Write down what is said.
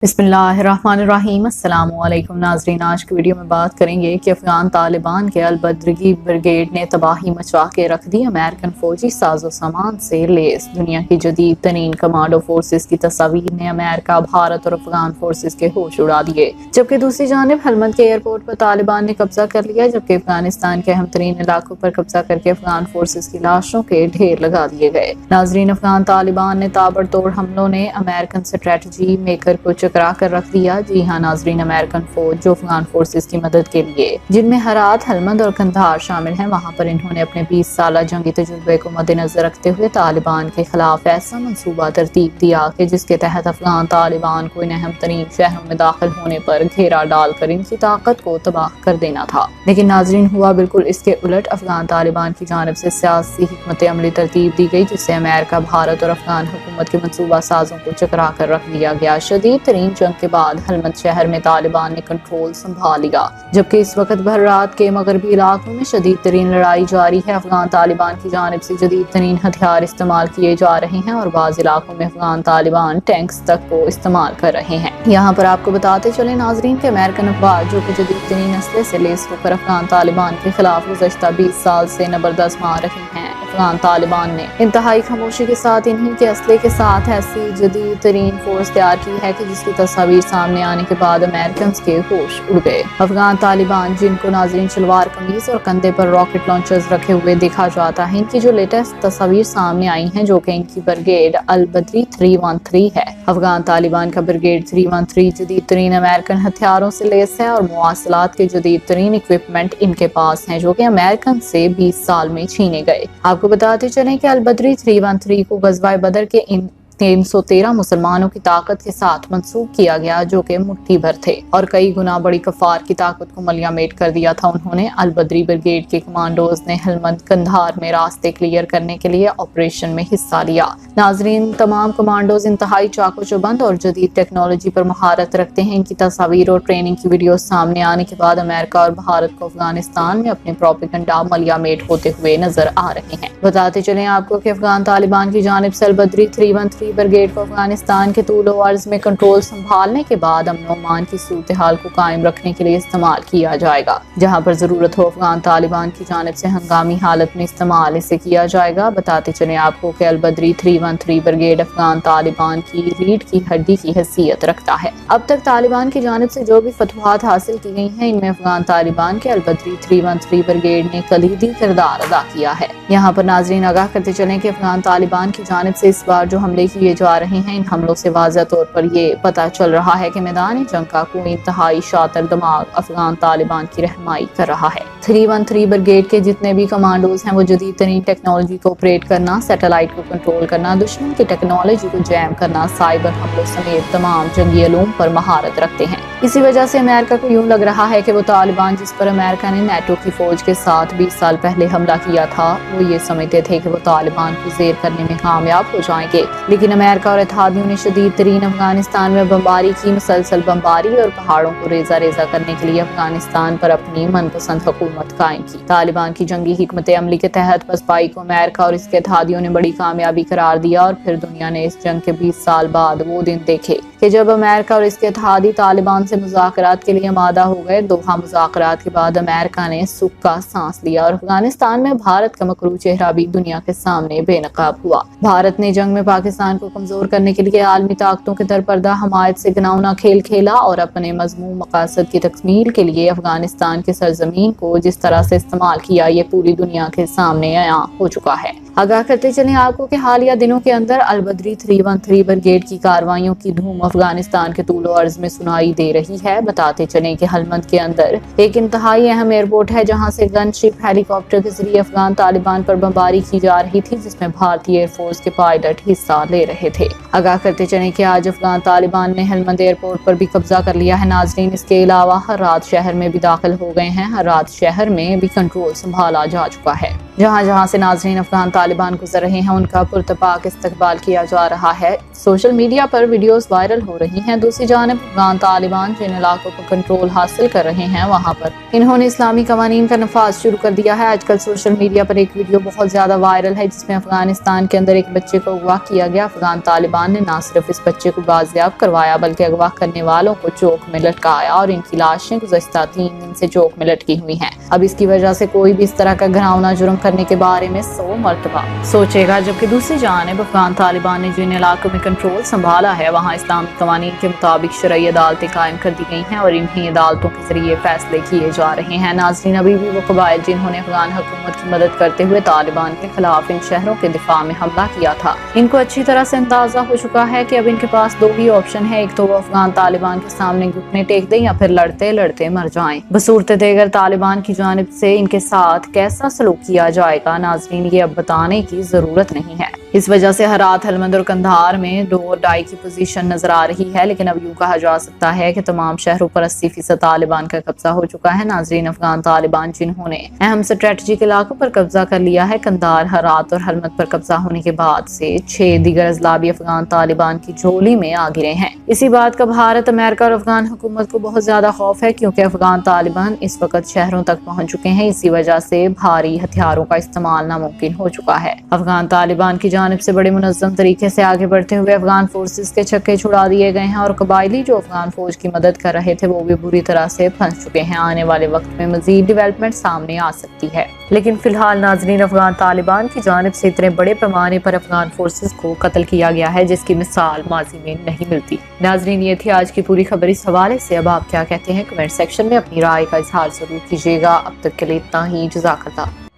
बिस्मिल्लाहिर्रहमानिर्रहीम। अस्सलाम वालेकुम नाज़रीन, आज की वीडियो में बात करेंगे कि अफगान तालिबान के अल-बदरगी ब्रिगेड ने तबाही मचा के रख दी। अमेरिकन फौजी साजो सामान से लेस दुनिया की जदीद तरीन कमांडो फोर्सेस की तस्वीर ने अमेरिका, भारत और अफगान फोर्सेस के होश उड़ा दिए। जबकि दूसरी जानिब हलमंद के एयरपोर्ट पर तालिबान ने कब्जा कर लिया, जबकि अफगानिस्तान के अहम तरीन इलाकों पर कब्जा करके अफगान फोर्सेस की लाशों के ढेर लगा दिए गए। नाज़रीन, अफगान तालिबान ने ताबड़तोड़ हमलों ने अमेरिकन स्ट्रेटजी मेकर को चकरा कर रख दिया। जी हाँ नाजरीन, अमेरिकन फौज जो अफगान फोर्सेस की मदद के लिए, जिनमें हरात, हलमंद और कंधार शामिल हैं, वहाँ पर इन्होंने अपने 20 साल जंगी तजुर्बे को मद्देनजर रखते हुए तालिबान के खिलाफ ऐसा मंसूबा तरतीब दिया कि जिसके तहत अफगान तालिबान को इन अहम तरीन शहरों में दाखिल होने पर घेरा डालकर इनकी ताकत को तबाह कर देना था। लेकिन नाजरीन, हुआ बिल्कुल इसके उलट। अफगान तालिबान की जानिब से सियासी हिकमत अमली तरतीब दी गई, जिससे अमेरिका, भारत और अफगान हुकूमत के मंसूबा साजों को चकरा कर रख दिया गया। शदीद तरीन जंग के बाद हलमंद शहर में तालिबान ने कंट्रोल संभाल लिया, जबकि इस वक्त भर रात के मगरबी इलाकों में शदीद तरीन लड़ाई जारी है। अफगान तालिबान की जानिब से जदीद तरीन हथियार इस्तेमाल किए जा रहे हैं और बाज़ इलाकों में अफगान तालिबान टैंक्स तक को इस्तेमाल कर रहे हैं। यहाँ पर आपको बताते चले नाजरीन के अमेरिकन अखबार जो कि जदीद तरीन असले से लेस होकर अफगान तालिबान के खिलाफ गुज़श्ता 20 साल से नबरदस्त मार रहे हैं। अफगान तालिबान ने इंतहाई खामोशी के साथ इन्हीं के असले के साथ ऐसी जदीद तरीन फोर्स तैयार की है कि जिसकी तस्वीर सामने आने के बाद अमेरिकन के होश उड़ गए। अफगान तालिबान, जिनको नाजरीन शलवार कमीज और कंधे पर रॉकेट लॉन्चर्स रखे हुए देखा जाता है, इनकी जो लेटेस्ट तस्वीर सामने आई है, जो कि इनकी ब्रिगेड अल-बदरी 313 है। अफगान तालिबान का ब्रिगेड 313 जदीद तरीन अमेरिकन हथियारों से लेस है और मुआसलात के जदीद तरीन इक्विपमेंट इनके पास हैं, जो कि अमेरिकन से 20 साल में छीने गए। आपको बताते चलें कि अल-बदरी 313 को गज़वा बदर के इन 313 मुसलमानों की ताकत के साथ मंसूब किया गया, जो कि मुट्ठी भर थे और कई गुना बड़ी कफार की ताकत को मलियामेट कर दिया था। उन्होंने अल-बदरी ब्रिगेड के कमांडोज ने हलमंद कंधार में रास्ते क्लियर करने के लिए ऑपरेशन में हिस्सा लिया। नाजरीन, तमाम कमांडोज इंतहाई चाको चौबंद और जदीद टेक्नोलॉजी पर महारत रखते हैं। इनकी तस्वीर और ट्रेनिंग की वीडियो सामने आने के बाद अमेरिका और भारत को अफगानिस्तान में अपने प्रोपेगेंडा मलियामेट होते हुए नजर आ रहे हैं। बताते चले आपको कि अफगान तालिबान की जानिब से अल-बदरी 313 ब्रिगेड को अफगानिस्तान के तूल व अर्ज में कंट्रोल संभालने के बाद अमन अमान की सूरत हाल को कायम रखने के लिए इस्तेमाल किया जाएगा। जहां पर जरूरत हो अफगान तालिबान की जानिब से हंगामी हालत में इस्तेमाल इसे किया जाएगा। बताते चले आपको कि अल-बदरी 313 ब्रिगेड अफगान तालिबान की रीढ़ की हड्डी की हैसियत रखता है। अब तक तालिबान की जानिब से जो भी फतवाहत हासिल की गई हैं, इनमें अफगान तालिबान के अल-बदरी 313 ब्रिगेड ने कलीदी किरदार अदा किया है। यहाँ पर नाजरीन आगाह करते चलें कि अफगान तालिबान की जानिब से इस बार जो हमले किए जा रहे हैं, इन हमलों से वाज़ह तौर पर ये पता चल रहा है कि मैदान जंग का कोई इंतहाई शातिर दिमाग अफगान तालिबान की रहनुमाई कर रहा है। 313 ब्रिगेड के जितने भी कमांडोज हैं, वो जदीद तरीन टेक्नोलॉजी को ऑपरेट करना, सैटेलाइट को कंट्रोल करना, दुश्मन की टेक्नोलॉजी को जैम करना, साइबर हमलों समेत तमाम जंगी अलूम पर महारत रखते हैं। इसी वजह से अमेरिका को यूं लग रहा है कि वो तालिबान जिस पर अमेरिका ने नेटो की फौज के साथ 20 साल पहले हमला किया था, वो ये समझते थे कि वो तालिबान को जेर करने में कामयाब हो जाएंगे। लेकिन अमेरिका और इत्तेहादियों ने शदीद तरीन अफगानिस्तान में बमबारी की, मुसलसल बमबारी और पहाड़ों को रेजा रेजा करने के लिए अफगानिस्तान पर अपनी मनपसंद हुकूमत कायम की। तालिबान की जंगी हिकमत अमली के तहत पसपाई को अमेरिका और इसके इत्तेहादियों ने बड़ी कामयाबी करार दिया और फिर दुनिया ने इस जंग के 20 साल बाद वो दिन देखे कि जब अमेरिका और इसके इत्तेहादी तालिबान से मुज़ाकरात के लिए आमादा हो गए। दोहा मुज़ाकरात के बाद अमेरिका ने सुख का सांस लिया और अफगानिस्तान में भारत का मकरू चेहरा भी दुनिया के सामने बेनकाब हुआ। भारत ने जंग में पाकिस्तान को कमजोर करने के लिए आलमी ताकतों के दरपर्दा हमायत से घिनौना खेल खेला और अपने मज़मूम मकासद की तकमील के लिए अफगानिस्तान की सरजमीन को जिस तरह से इस्तेमाल किया, ये पूरी दुनिया के सामने आया हो चुका है। आगाह करते चलें आपको कि हालिया दिनों के अंदर अल-बदरी 313 ब्रिगेड की कार्रवाइयों की धूम अफगानिस्तान के तूल अर्ज में सुनाई दे रही है। बताते चलें कि हलमंद के अंदर एक इंतहाई अहम एयरपोर्ट है, जहां से गनशिप हेलीकॉप्टर के जरिए अफगान तालिबान पर बमबारी की जा रही थी, जिसमें भारतीय एयरफोर्स के पायलट हिस्सा ले रहे थे। आगाह करते चलें कि आज अफगान तालिबान ने हलमंद एयरपोर्ट पर भी कब्जा कर लिया है। नाजरीन, इसके अलावा हर्रात शहर में भी दाखिल हो गए हैं। हर्रात शहर में भी कंट्रोल संभाला जा चुका है। जहां जहां से नाजरीन अफगान तालिबान गुजर रहे हैं उनका पुरतपाक इस्तकबाल किया जा रहा है। सोशल मीडिया पर वीडियोस वायरल हो रही हैं। दूसरी जानिब अफगान तालिबान जिन इलाकों पर कंट्रोल हासिल कर रहे हैं वहां पर इन्होंने इस्लामी कवानीन का नफाज शुरू कर दिया है। आजकल सोशल मीडिया पर एक वीडियो बहुत ज्यादा वायरल है जिसमें अफगानिस्तान के अंदर एक बच्चे को अगवा किया गया। अफगान तालिबान ने न सिर्फ इस बच्चे को बाजियाब करवाया बल्कि अगवा करने वालों को चौक में लटकाया और इनकी लाशें गुज़श्ता 3 दिन से चौक में लटकी हुई हैं। अब इसकी वजह से कोई भी इस तरह का घिनौना जुर्म करने के बारे में 100 मरतबा सोचेगा। जबकि दूसरी जानिब अफगान तालिबान ने जिन इलाकों में कंट्रोल संभाला है वहाँ इस्लामी कवानीन के मुताबिक शरई अदालतें कायम कर दी गई हैं और इन्हीं अदालतों के जरिए फैसले किए जा रहे हैं। नाज़रीन, अभी भी वो कबाइल जिन्होंने अफगान हुकूमत की मदद करते हुए तालिबान के खिलाफ इन शहरों के दिफा में हमला किया था, इनको अच्छी तरह से अंदाजा हो चुका है कि अब इनके पास 2 ही ऑप्शन है। एक तो वो अफगान तालिबान के सामने घुटने टेक दें या फिर लड़ते लड़ते मर जाएं। बसूरत देगर तालिबान की जानिब से इनके साथ कैसा सलूक किया जाएगा नाज़रीन, ये अब बताने की जरूरत नहीं है। इस वजह से हरात, हलमंद और कंधार में डो और डाई की पोजीशन नजर आ रही है। लेकिन अब यूं कहा जा सकता है कि तमाम शहरों पर 80% तालिबान का कब्जा हो चुका है। नाजरीन, अफगान तालिबान जिन्होंने अहम स्ट्रेटेजिक इलाकों पर कब्जा कर लिया है, कंधार, हरात और हलमंद पर कब्जा होने के बाद से 6 दीगर अजला भी अफगान तालिबान की झोली में आ गिरे हैं। इसी बात का भारत, अमेरिका और अफगान हुकूमत को बहुत ज्यादा खौफ है क्योंकि अफगान तालिबान इस वक्त शहरों तक पहुंच चुके हैं। इसी वजह से भारी हथियारों का इस्तेमाल नामुमकिन हो चुका है। अफगान तालिबान की जानिब से बड़े मुनज़्ज़म तरीके से आगे बढ़ते हुए अफगान फोर्सेस के छक्के छुड़ा दिए गए हैं और कबायली जो अफगान फौज की मदद कर रहे थे वो भी बुरी तरह से फंस चुके हैं। आने वाले वक्त में मजीद डेवलपमेंट सामने आ सकती है। लेकिन फिलहाल नाजरीन, अफगान तालिबान की जानिब से इतने बड़े पैमाने पर अफगान फोर्सेस को कत्ल किया गया है जिसकी मिसाल माजी में नहीं मिलती। नाजरीन, ये थी आज की पूरी खबर। इस हवाले से अब आप क्या कहते हैं कमेंट सेक्शन में अपनी राय का इजहार जरूर कीजिएगा। अब तक के लिए इतना ही। जज़ाकल्लाह।